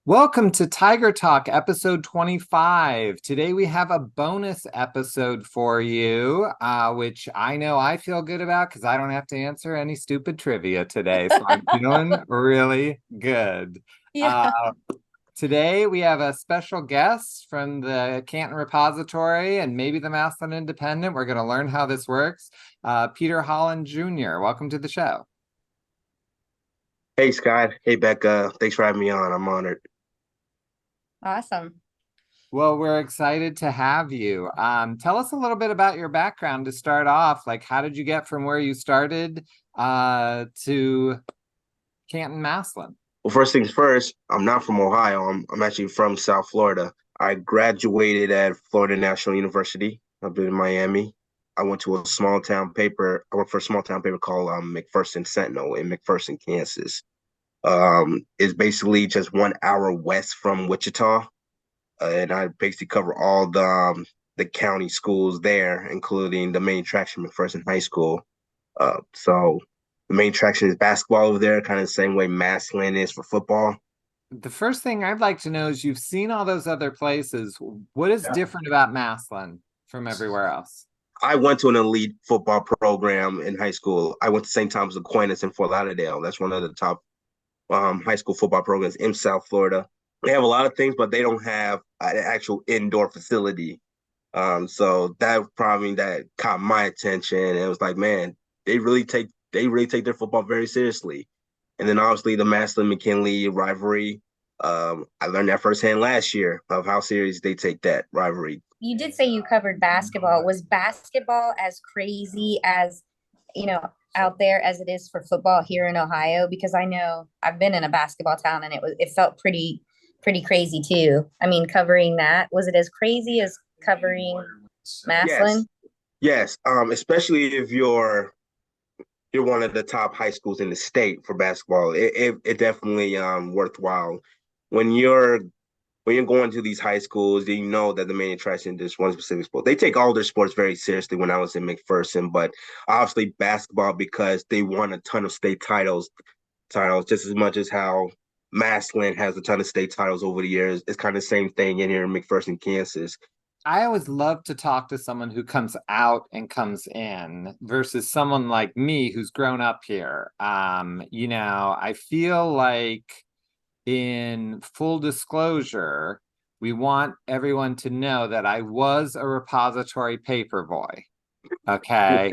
Welcome to Tiger Talk, episode 25. Today we have a bonus episode for you, which I know I feel good about because I don't have to answer any stupid trivia today. So I'm feeling really good. Yeah. Uh, Today we have a special guest from the Canton Repository and maybe the Massillon Independent. We're going to learn how this works. Peter Holland Jr., welcome to the show. Hey Scott. Hey Becca. Thanks for having me on. I'm honored. Awesome. Well, we're excited to have you. Tell us a little bit about your background to start off. Like, how did you get from where you started to Canton Massillon? Well, first things first, I'm not from Ohio. I'm actually from South Florida. I graduated at Florida National University up in Miami. I went to a small town paper. I worked for a small town paper called McPherson Sentinel in McPherson, Kansas. It's basically just 1 hour west from Wichita. And I basically cover all the county schools there, including the main attraction, McPherson High School. So the main attraction is basketball over there, kind of the same way Massillon is for football. The first thing I'd like to know is you've seen all those other places. What is different about Massillon from everywhere else? I went to an elite football program in high school. I went to St. Thomas Aquinas in Fort Lauderdale. That's one of the top high school football programs in South Florida. They have a lot of things, but they don't have an actual indoor facility. So that probably that caught my attention. And it was like, man, they really take their football very seriously. And then obviously the Massillon McKinley rivalry. I learned that firsthand last year of how serious they take that rivalry. You did say you covered basketball. Was basketball as crazy as, out there as it is for football here in Ohio? Because I know I've been in a basketball town and it felt pretty crazy too. I mean, covering that, was it as crazy as covering Yes, Massillon? yes. Especially if you're one of the top high schools in the state for basketball. It definitely worthwhile when you're going to these high schools. You know that the main attraction is one specific sport. They take all their sports very seriously. When I was in McPherson, but obviously basketball because they won a ton of state titles just as much as how Massillon has a ton of state titles over the years. It's kind of the same thing in here in McPherson, Kansas. I always love to talk to someone who comes out and comes in versus someone like me who's grown up here. I feel like in full disclosure, we want everyone to know that I was a repository paper boy. Okay.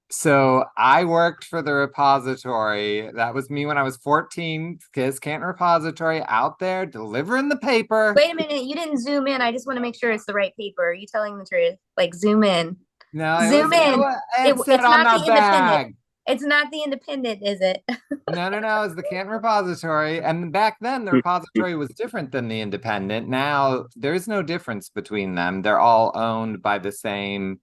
So I worked for the repository. That was me when I was 14. Kids Can't Repository out there delivering the paper. Wait a minute, you didn't zoom in. I just want to make sure it's the right paper. Are you telling the truth? Like zoom in. No, Zoom in. it said It's on not the the independent. bag. It's not the independent, is it? No, it's the Canton Repository. And back then, the repository was different than the independent. Now, there's no difference between them. They're all owned by the same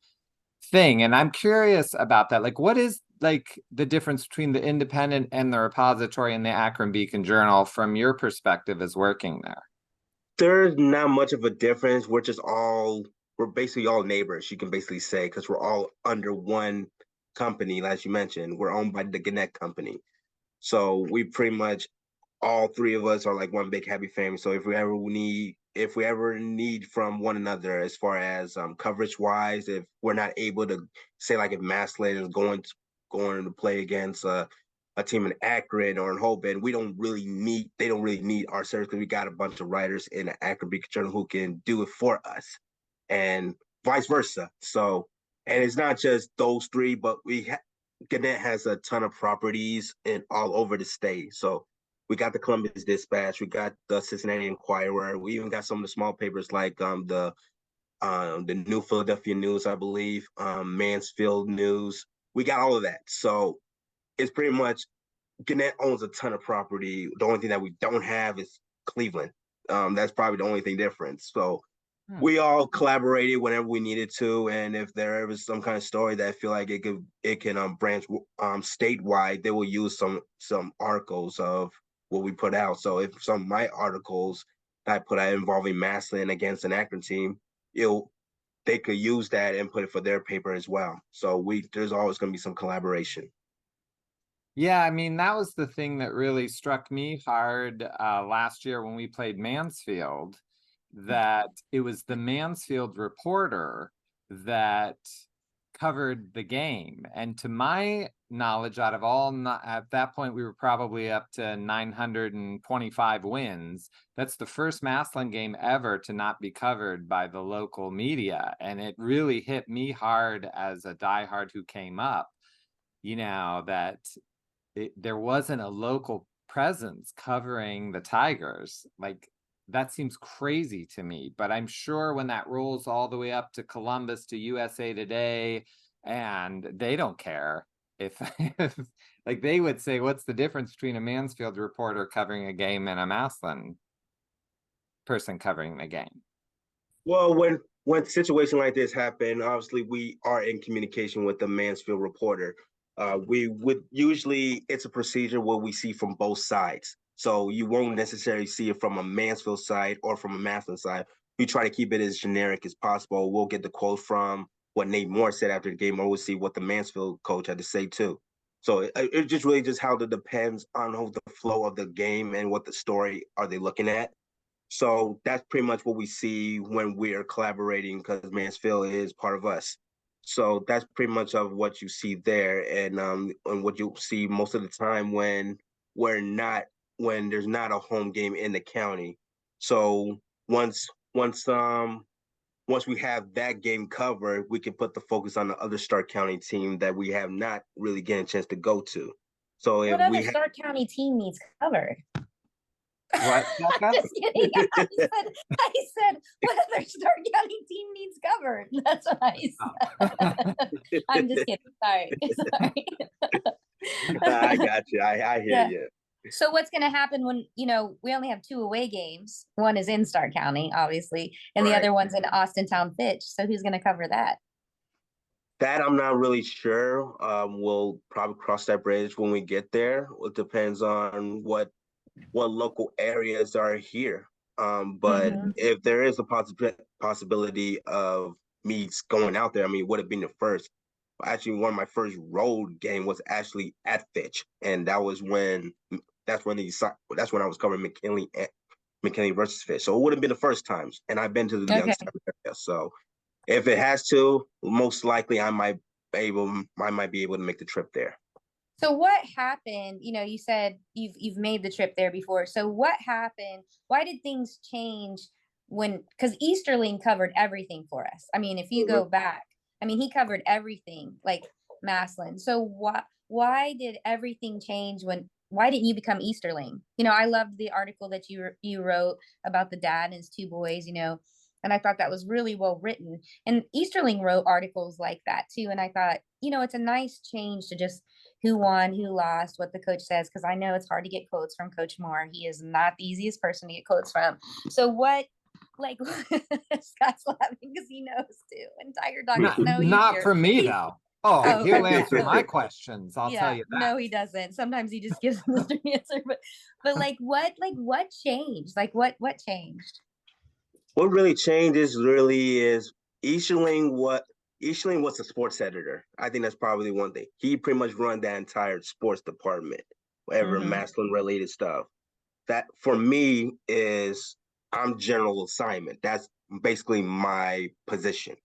thing. And I'm curious about that. Like, what is like the difference between the independent and the repository in the Akron Beacon Journal from your perspective as working there? There's not much of a difference. We're basically all neighbors, you can basically say, because we're all under one company. As you mentioned, we're owned by the Gannet Company. So we pretty much all three of us are like one big happy family. So if we ever need from one another as far as coverage wise, if we're not able to say like if Massillon is going to play against a team in Akron or in Hoban, they don't really need our service because we got a bunch of writers in the Akron Beacon Journal who can do it for us, and vice versa. So, and it's not just those three, but Gannett has a ton of properties in all over the state. So we got the Columbus Dispatch, we got the Cincinnati Enquirer, we even got some of the small papers like the New Philadelphia News, I believe, Mansfield News. We got all of that. So it's pretty much Gannett owns a ton of property. The only thing that we don't have is Cleveland. That's probably the only thing different. So we all collaborated whenever we needed to, and if there was some kind of story that I feel like it can branch statewide, they will use some articles of what we put out. So if some of my articles that I put out involving Massillon against an Akron team, they could use that and put it for their paper as well. So there's always going to be some collaboration. Yeah, I mean, that was the thing that really struck me hard last year when we played Mansfield, that it was the Mansfield reporter that covered the game. And to my knowledge, out of all, at that point, we were probably up to 925 wins. That's the first Massillon game ever to not be covered by the local media. And it really hit me hard as a diehard who came up, that there wasn't a local presence covering the Tigers. Like, that seems crazy to me, but I'm sure when that rolls all the way up to Columbus, to USA Today, and they don't care if like they would say, what's the difference between a Mansfield reporter covering a game and a Massillon person covering the game? Well, when situation like this happen, obviously we are in communication with the Mansfield reporter. We would usually, it's a procedure where we see from both sides. So you won't necessarily see it from a Mansfield side or from a Massillon side. We try to keep it as generic as possible. We'll get the quote from what Nate Moore said after the game, or we'll see what the Mansfield coach had to say too. So it just really just how it depends on the flow of the game and what the story are they looking at. So that's pretty much what we see when we're collaborating, because Mansfield is part of us. So that's pretty much of what you see there, and what you see most of the time when there's not a home game in the county. So once once um once we have that game covered, we can put the focus on the other Stark County team that we have not really getting a chance to go to. So if What other we have Stark County team needs covered? What, Becca? Just kidding. I said, what other Stark County team needs covered? That's what I said. I'm just kidding. Sorry. Sorry. I got you. I hear Yeah. you. So what's going to happen when, we only have 2 away games? One is in Stark County, obviously, and the Right. other one's in Austin Town Fitch. So who's going to cover that? That I'm not really sure. We'll probably cross that bridge when we get there. It depends on what local areas are here. But Mhm. if there is a possibility of me going out there, I mean, it would have been the first. Actually, one of my first road game was actually at Fitch, and that's when I was covering McKinley versus Fitch. So it would have been the first times, and I've been to the Okay. Youngstown area. So if it has to, most likely I might be able to make the trip there. So what happened? You said you've made the trip there before. So what happened? Why did things change because Easterling covered everything for us? I mean, if you go back, I mean, he covered everything like Massillon. So why did everything change why didn't you become Easterling? I loved the article that you wrote about the dad and his 2 boys, and I thought that was really well written. And Easterling wrote articles like that too. And I thought, it's a nice change to just who won, who lost, what the coach says, because I know it's hard to get quotes from Coach Moore. He is not the easiest person to get quotes from. So what, like, Scott's laughing because he knows too. And Tiger Dog Not, is no not easier. from me, though. Oh, he'll answer my Okay. questions. I'll tell Yeah, you that. no, he doesn't. Sometimes he just gives the straight answer. But what changed? Like what changed? What really changes really is Easterling. Easterling was a sports editor. I think that's probably one thing. He pretty much run that entire sports department, whatever Massillon related stuff. That for me is I'm general assignment. That's basically my position.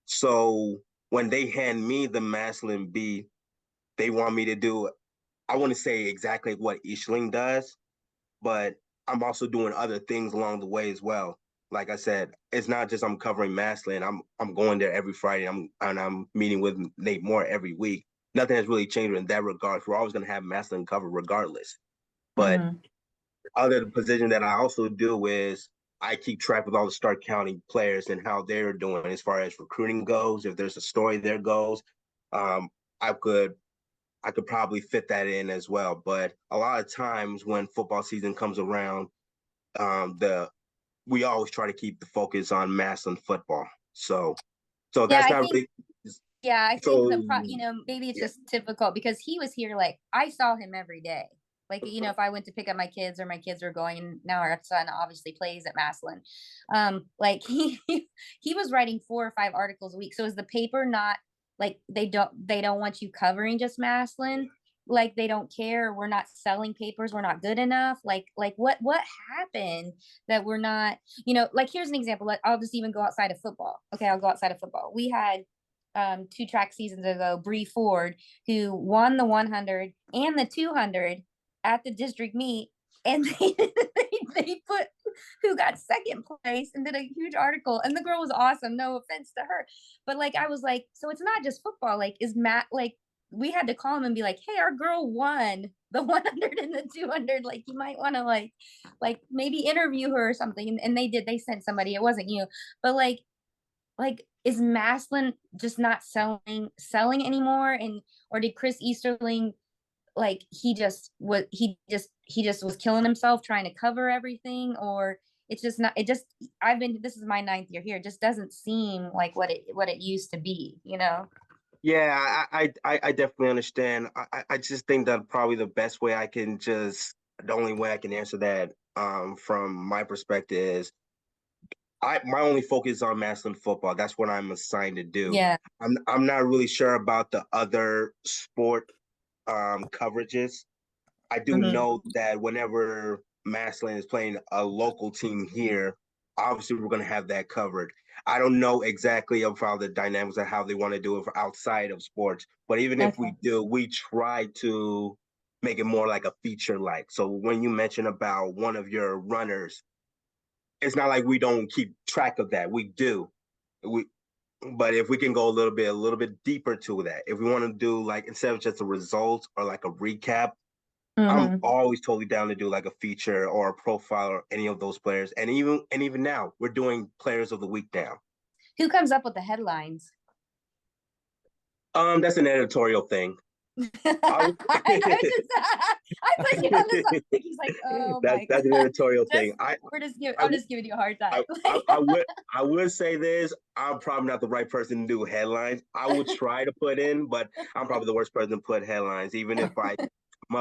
So when they hand me the Massillon beat, they want me to do. I want to say exactly what Easterling does, but I'm also doing other things along the way as well. Like I said, it's not just I'm covering Massillon. I'm going there every Friday. I'm meeting with Nate Moore every week. Nothing has really changed in that regard. We're always going to have Massillon covered regardless. But other position that I also do is I keep track with all the Stark County players and how they're doing as far as recruiting goes. If there's a story there goes, I could probably fit that in as well. But a lot of times when football season comes around, we always try to keep the focus on Massillon football. So Yeah, that's not really. I think So maybe it's just difficult because he was here. Like I saw him every day. Like, if I went to pick up my kids or my kids were going, and now our son obviously plays at Massillon. Like he was writing 4 or 5 articles a week. So is the paper not like they don't want you covering just Massillon? like they don't care, we're not selling papers, we're not good enough, like what happened that we're not, like here's an example. Like, I'll just even go outside of football. Okay, I'll go outside of football. We had 2 track seasons ago, Bree Ford, who won the 100 and the 200 at the district meet, and they put who got second place and did a huge article, and the girl was awesome, no offense to her, but like I was like, so it's not just football. Like, is Matt, like, we had to call him and be like, hey, our girl won the 100 and the 200, like you might want to like maybe interview her or something. And they did, they sent somebody, it wasn't you, but like is Massillon just not selling anymore? And or did Chris Easterling, like he just was killing himself trying to cover everything? Or it's just not, this is my 9th year here, it just doesn't seem like what it used to be, Yeah, I definitely understand. I just think that probably the only way I can answer that from my perspective is my only focus is on Massillon football. That's what I'm assigned to do. Yeah. I'm not really sure about the other sport coverages. I do know that whenever Massillon is playing a local team here, obviously we're going to have that covered. I don't know exactly about the dynamics of how they want to do it for outside of sports, but even if we do, we try to make it more like a feature like. So when you mention about one of your runners, it's not like we don't keep track of that. We do. But if we can go a little bit deeper to that, if we want to do like instead of just a result or like a recap, I'm always totally down to do like a feature or a profile or any of those players. And even now, we're doing players of the week now. Who comes up with the headlines? That's an editorial thing. I put you on this one. He's like, oh my God. That's an editorial thing. I'm just giving you a hard time. I would say this. I'm probably not the right person to do headlines. I would try to put in, but I'm probably the worst person to put headlines, even if I come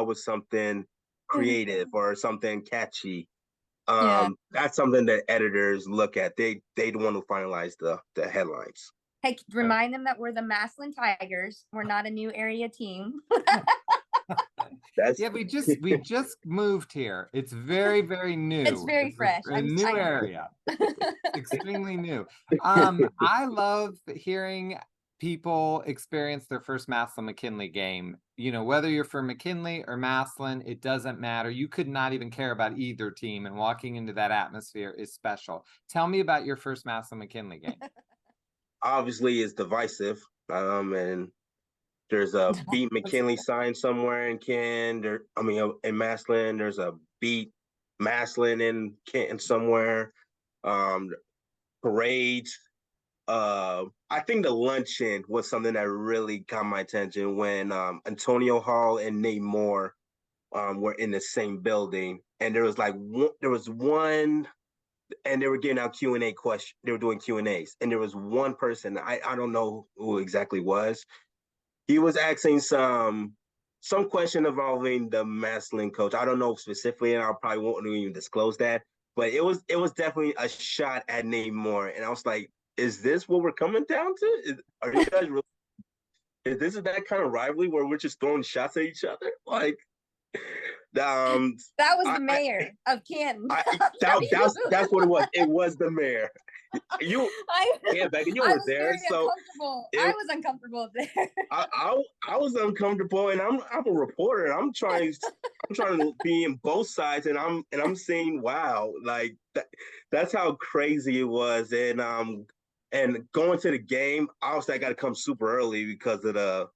up with something creative or something catchy. That's something that editors look at. They the one who finalize the headlines. Hey, remind them that we're the Massillon Tigers. We're not a new area team. We just moved here. It's very, very new. It's very fresh. A new area. Extremely new. I love hearing people experience their first Massillon McKinley game. Whether you're from McKinley or Massillon, it doesn't matter. You could not even care about either team, and walking into that atmosphere is special. Tell me about your first Massillon McKinley game. Obviously, it's divisive. And there's a Beat McKinley sign somewhere in Canton. In Massillon. There's a Beat Massillon in Canton somewhere. Parades. I think the luncheon was something that really caught my attention when Antonio Hall and Nate Moore were in the same building, and there was one. And they were giving out Q&A questions. They were doing Q&As. And there was one person, I don't know who exactly was. He was asking some question involving the Massillon coach. I don't know specifically, and I probably won't even disclose that. But it was definitely a shot at Nate Moore. And I was like, is this what we're coming down to? Are you guys really? Is this that kind of rivalry where we're just throwing shots at each other? Like, that was the mayor of Canton. That's what it was. It was the mayor. Becca, you were there, so I was uncomfortable there. I was uncomfortable, and I'm a reporter. I'm trying to be in both sides, and I'm saying, wow, like that's how crazy it was, and going to the game, obviously I got to come super early because of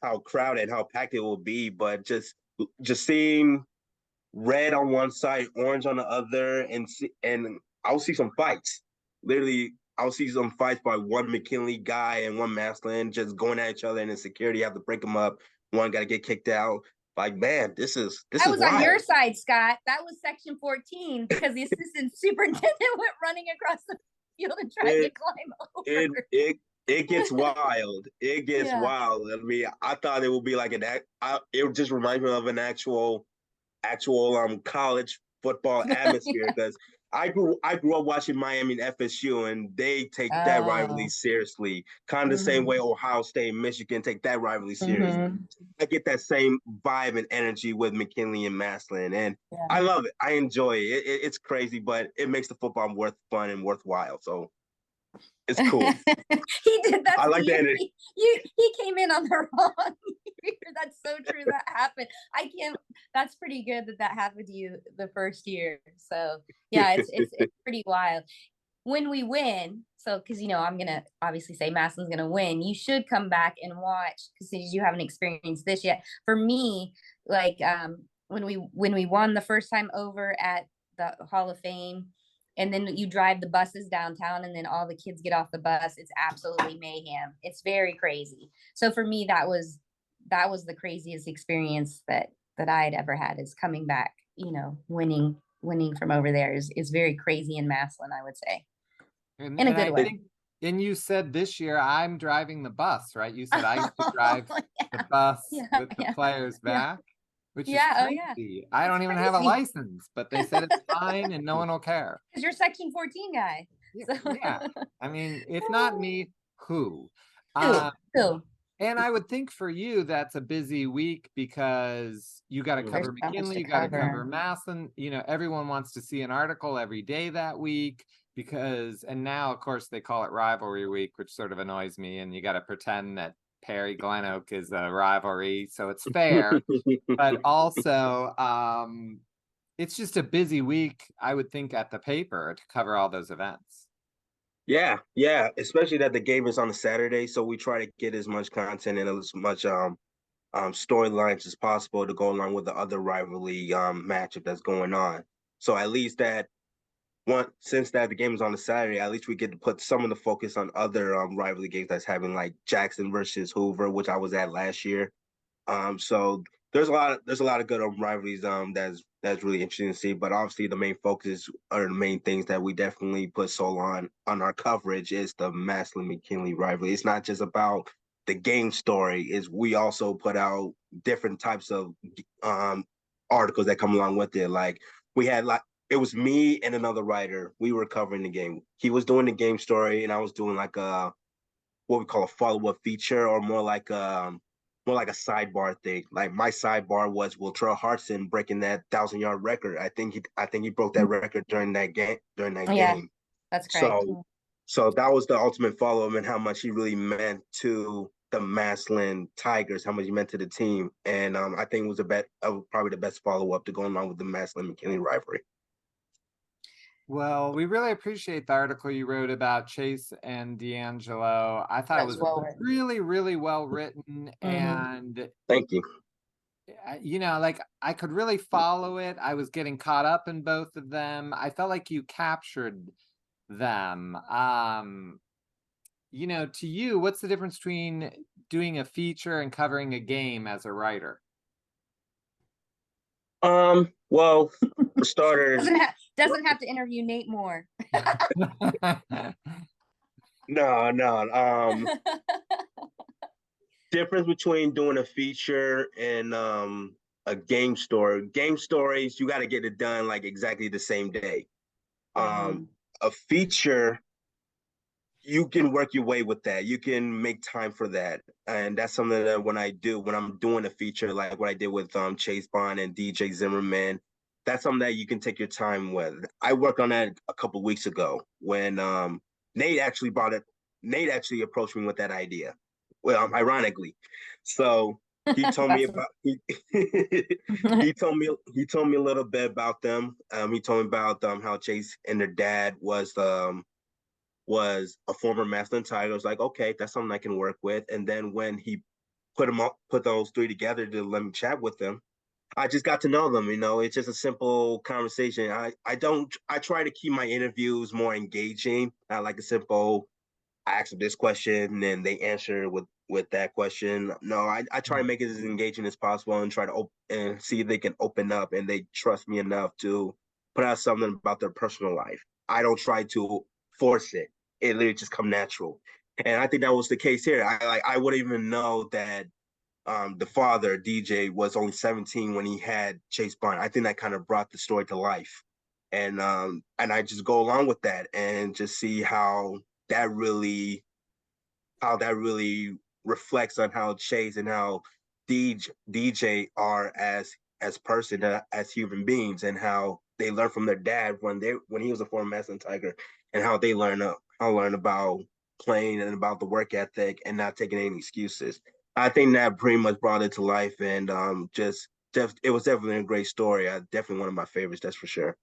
how crowded, how packed it will be. But just seeing red on one side, orange on the other, and I'll see some fights. Literally, I'll see some fights by one McKinley guy and one Massillon just going at each other, and in security have to break them up. One got to get kicked out. Like, man, this is that was wild. On your side, Scott. That was section 14 because the assistant superintendent went running across the field and tried to climb over. It gets wild. It gets wild. I mean, I thought it would be like it just reminds me of an actual college football atmosphere because I grew up watching Miami and FSU, and they take that rivalry Oh. seriously. Kind of the same way Ohio State and Michigan take that rivalry serious. Mhm. I get that same vibe and energy with McKinley and Massillon, and I Yeah. love it. I enjoy it. It's crazy, but it makes the football worth fun and worthwhile. So it's cool. He did that I to like you. that. He came in on the wrong year. That's so true. That happened. I can't. That's pretty good that happened to you the first year. So yeah, it's pretty wild when we win. So because I'm gonna obviously say Massillon's gonna win. You should come back and watch because you haven't experienced this yet. For me, like when we won the first time over at the Hall of Fame, and then you drive the buses downtown, and then all the kids get off the bus. It's absolutely mayhem. It's very crazy. So for me, that was the craziest experience that I had ever had, is coming back. Winning from over there is very crazy in Massillon, I would say, And in a and good I way. think, and you said this year I'm driving the bus, right? You said I used to drive the bus with the players back, which is Yeah. Oh yeah. crazy. I It's don't even have a crazy. license, but they said it's fine and no one will care. Because you're Section 14 guy. So. Yeah. I mean, if not me, who? Who? And I would think for you, that's a busy week because you got to There's cover so much McKinley, to you got to cover cover. Massillon. Everyone wants to see an article every day that week and now, of course, they call it Rivalry Week, which sort of annoys me. And you got to pretend that Perry Glen Oak is a rivalry. So it's fair. But also, it's just a busy week, I would think, at the paper to cover all those events. Yeah, yeah. Especially that the game is on a Saturday, so we try to get as much content and as much storylines as possible to go along with the other rivalry matchup that's going on. So at least that since that the game is on a Saturday, at least we get to put some of the focus on other rivalry games that's having, like Jackson versus Hoover, which I was at last year. So there's a lot of good rivalries that's really interesting to see. But obviously the main focus or the main things that we definitely put soul on our coverage is the Massillon McKinley rivalry. It's not just about the game story, is we also put out different types of articles that come along with it. Like we had it was me and another writer. We were covering the game. He was doing the game story and I was doing like what we call a follow-up feature, or more like a sidebar thing. Like my sidebar was Wiltrell Hartson breaking that 1,000-yard record. I think he broke that record during that game. Yeah, that's correct. So that was the ultimate follow-up, and how much he really meant to the Massillon Tigers, how much he meant to the team. And I think it was probably the best follow-up to go along with the Massillon McKinley rivalry. Well, we really appreciate the article you wrote about Chase and D'Angelo. I thought it was really, really well written. And thank you. Like I could really follow it. I was getting caught up in both of them. I felt like you captured them. To you, what's the difference between doing a feature and covering a game as a writer? Well, for starters, doesn't have to interview Nate Moore. No. Difference between doing a feature and a game story. Game stories, you got to get it done like exactly the same day. A feature, you can work your way with that. You can make time for that. And that's something that when I'm doing a feature, like what I did with Chase Bond and DJ Zimmerman, that's something that you can take your time with. I worked on that a couple of weeks ago when Nate actually approached me with that idea. Well, ironically. So he told me about he told me a little bit about them. He told me about how Chase and their dad was a former Massillon Tiger. I was like, okay, that's something I can work with. And then when he put those three together to let me chat with them, I just got to know them. It's just a simple conversation. I try to keep my interviews more engaging. Not like a simple, I ask them this question and then they answer with that question. No, I try to make it as engaging as possible and try to and see if they can open up and they trust me enough to put out something about their personal life. I don't try to force it. It literally just come natural. And I think that was the case here. I wouldn't even know that the father, DJ, was only 17 when he had Chase Bond. I think that kind of brought the story to life. and I just go along with that and just see how that really reflects on how Chase and how DJ are as person, as human beings, and how they learn from their dad when he was a former Massillon Tiger, and how they learn about playing and about the work ethic and not taking any excuses. I think that pretty much brought it to life, and it was definitely a great story. Definitely one of my favorites, that's for sure.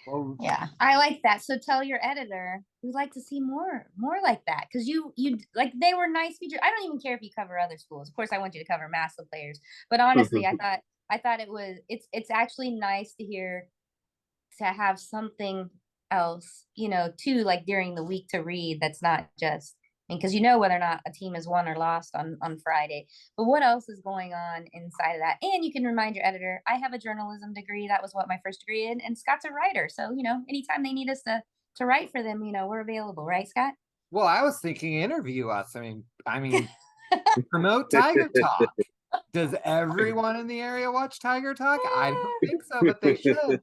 Well, Yeah, I like that. So tell your editor we'd like to see more like that, because you like, they were nice features. I don't even care if you cover other schools. Of course, I want you to cover Massillon players, but honestly, I thought it's actually nice to hear, to have something else, too, like during the week to read. That's not just, because whether or not a team has won or lost on Friday, but what else is going on inside of that. And you can remind your editor, I have a journalism degree. That was what my first degree in, and Scott's a writer. So, anytime they need us to write for them, we're available, right, Scott? well, I was thinking interview us. I mean, promote Tiger Talk. Does everyone in the area watch Tiger Talk? I don't think so, but they should.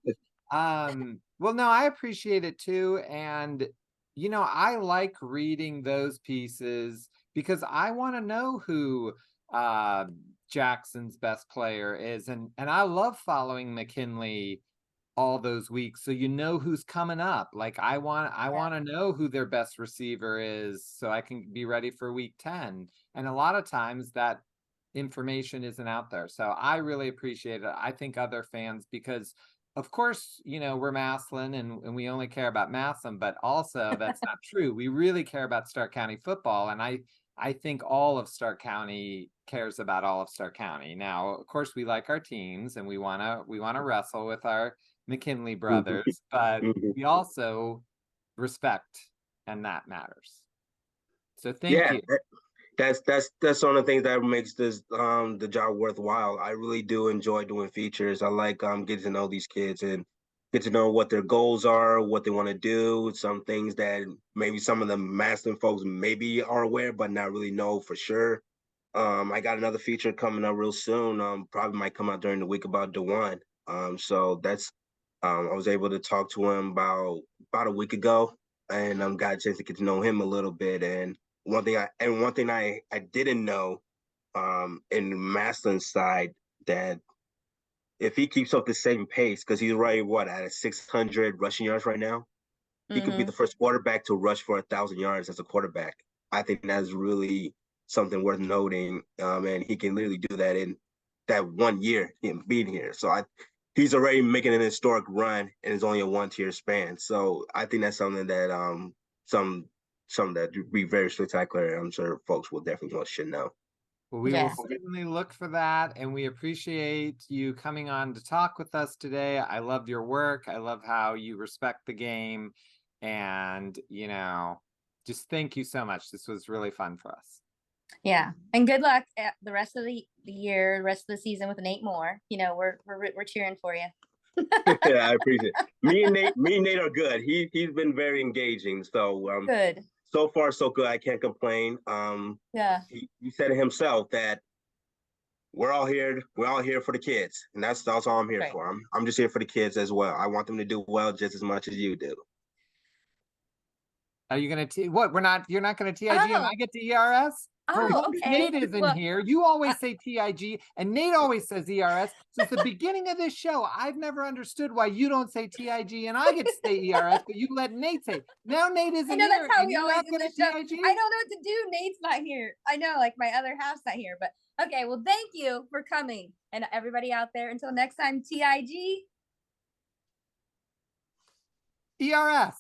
Well, no, I appreciate it too. And, I like reading those pieces because I want to know who Jackson's best player is. And I love following McKinley all those weeks, so who's coming up. Like I want to know who their best receiver is so I can be ready for week 10. And a lot of times that information isn't out there. So I really appreciate it. I think other fans, because of course, we're Massillon and we only care about Massillon, but also that's not true. We really care about Stark County football. And I think all of Stark County cares about all of Stark County. Now, of course, we like our teams and we wanna wrestle with our McKinley brothers, but we also respect, and that matters. So thank you. That's one of the things that makes this the job worthwhile. I really do enjoy doing features. I like getting to know these kids and get to know what their goals are, what they want to do, some things that maybe some of the Massillon folks maybe are aware but not really know for sure. I got another feature coming up real soon. Probably might come out during the week about DeJuan. So that's I was able to talk to him about a week ago, and got a chance to get to know him a little bit. And one thing I didn't know in Massillon's side, that if he keeps up the same pace, because he's right at 600 rushing yards right now, he could be the first quarterback to rush for 1,000 yards as a quarterback. I think that's really something worth noting, and he can literally do that in that 1 year him being here. So he's already making an historic run, and it's only a 1-tier span. So I think that's something that something that would be very spectacular. I'm sure folks will definitely should know. Well, we will certainly look for that, and we appreciate you coming on to talk with us today. I loved your work. I love how you respect the game, and just thank you so much. This was really fun for us. Yeah, and good luck at the rest of the year, the rest of the season with Nate Moore. We're cheering for you. Yeah, I appreciate it. Me and Nate are good. He's been very engaging. So good. So far, so good. I can't complain. Yeah. He said it himself that we're all here for the kids, and that's all I'm here for. I'm just here for the kids as well. I want them to do well just as much as you do. Are you gonna what? You're not gonna TIG and I get to ERS? Oh, okay. Nate isn't here. You always say TIG, and Nate always says ERS. Since the beginning of this show, I've never understood why you don't say TIG and I get to say ERS, but you let Nate say. Now Nate isn't here. I know that's how we always do the show. I don't know what to do. Nate's not here. I know, like my other half's not here. But okay, well, thank you for coming, and everybody out there. Until next time, TIG, ERS.